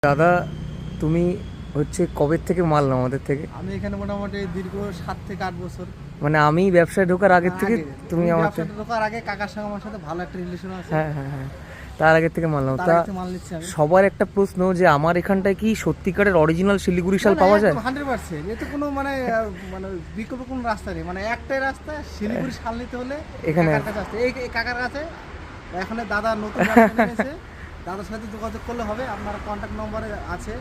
দাদা তুমি হচ্ছে কবে থেকে মাল নাও আমাদের থেকে? আমি এখানে মোটামুটি দীর্ঘ 7 থেকে 8 বছর। মানে আমি ব্যবসায় ঢোকার আগের থেকে তুমি আমার ব্যবসাটা ঢোকার আগে কাকার সঙ্গে আমার সাথে ভালো একটা রিলেশন আছে। হ্যাঁ হ্যাঁ হ্যাঁ, তার আগের থেকে মাল নাও। তার তা আগে মাল নিচ্ছি আমি। সবার একটা প্রশ্ন যে আমার এখানটায় কি সত্যিকারের অরিজিনাল শিলিগুড়ি শাল পাওয়া যায়? 100%। এতে কোনো মানে বিকল্প কোনো রাস্তা নেই, মানে একটাই রাস্তা, শিলিগুড়ি শাল নিতে হলে এখানে কাকার কাছে আসতে। এই কাকার কাছে এখানে দাদা নতুন ব্যবসা নিয়েছে, দাদার সাথে যোগাযোগ করলে হবে। আপনার কন্ট্যাক্ট নম্বরে আছে,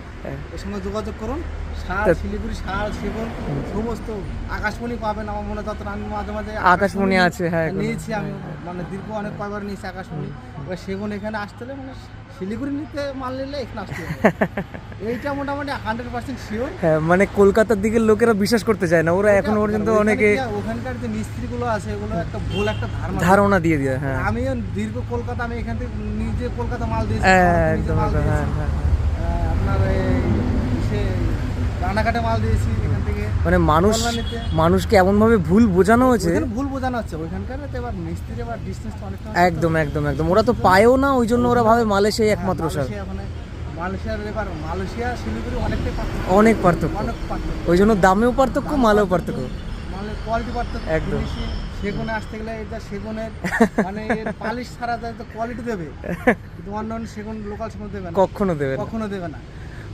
এর সঙ্গে যোগাযোগ করুন। শাল, শিলিগুড়ি শাল, সেগুন সমস্ত, আকাশমণি পাবেন। আমার মনে যত আমি মাঝে মাঝে আকাশমণি আছে, হ্যাঁ নিয়েছি আমি, মানে দীর্ঘ অনেক কয়বার নিয়েছি আকাশমণি। এবার সেগুন এখানে আসতে হলে মানে শিলিগুড়ি নিতে মাল নিলে এখানে আসতে হবে। এইটা মোটামুটি 100% শিওর। হ্যাঁ, মানে কলকাতার দিকের লোকেরা বিশ্বাস করতে চায় না, ওরা এখনো পর্যন্ত অনেকে ওখানকার যে মিস্ত্রিগুলো আছে ওগুলো একটা ভুল একটা ধারণা দিয়ে দেয়। হ্যাঁ, আমিও দীর্ঘ কলকাতা, আমি এখান থেকে নিজে কলকাতা মাল দিয়েছি, একদম একদম, হ্যাঁ হ্যাঁ। আপনার সে রানাঘাটে মাল দিয়েছি এখান থেকে। মানে মানুষকে এমন ভাবে ভুল বোঝানো হয়েছে, ভুল বোঝানো হচ্ছে ওইখানকার। এবার মিস্ত্রি এবার ডিস্টেন্সটা অনেকটা। একদম একদম একদম, ওরা তো পায়ও না, ওই জন্য ওরা ভাবে মালয়েশিয়া একমাত্র শাল। মালয়েশিয়ার এবার মালয়েশিয়া শিলিগুড়ি অনেকটাই পার্থক্য, অনেক পার্থক্য, অনেক পার্থক্য। ওই জন্য দামেও পার্থক্য, মালেও পার্থক্য, মালের কোয়ালিটি পার্থক্য একদম। সেগুনে আসতে গেলে এটা সেগুনের মানে এর পালিশ ছাড়া যায় তো কোয়ালিটি দেবে, কিন্তু অন্য সেগুন লোকাল সেগুন দেবে না, কখনো দেবে না, কখনো দেবে না।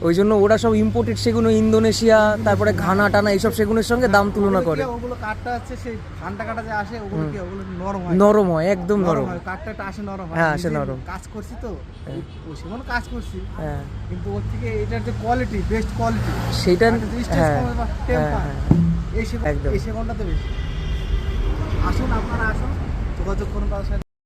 ওই জন্য ওরা সব ইম্পোর্টেড সেগুন, ইন্দোনেশিয়া, তারপরে ঘানা টানা এইসব সেগুনের সঙ্গে দাম তুলনা করে। ওগুলো কাঠটা আছে সেই ঘানটা কাটা যে আসে, ওগুলো কি ওগুলো নরম হয়, নরম হয়, একদম নরম হয়, কাঠটা আসে নরম হয়। হ্যাঁ, আসে নরম। কাজ করছি তো ওই সেগুন কাজ করছি, হ্যাঁ, কিন্তু ওর থেকে এটার যে কোয়ালিটি, বেস্ট কোয়ালিটি, সেইটা হ্যাঁ হ্যাঁ, এই সেগুনটা তো বেশি। আসুন, আপনারা আসুন, যোগাযোগ করুন তাদের সাথে।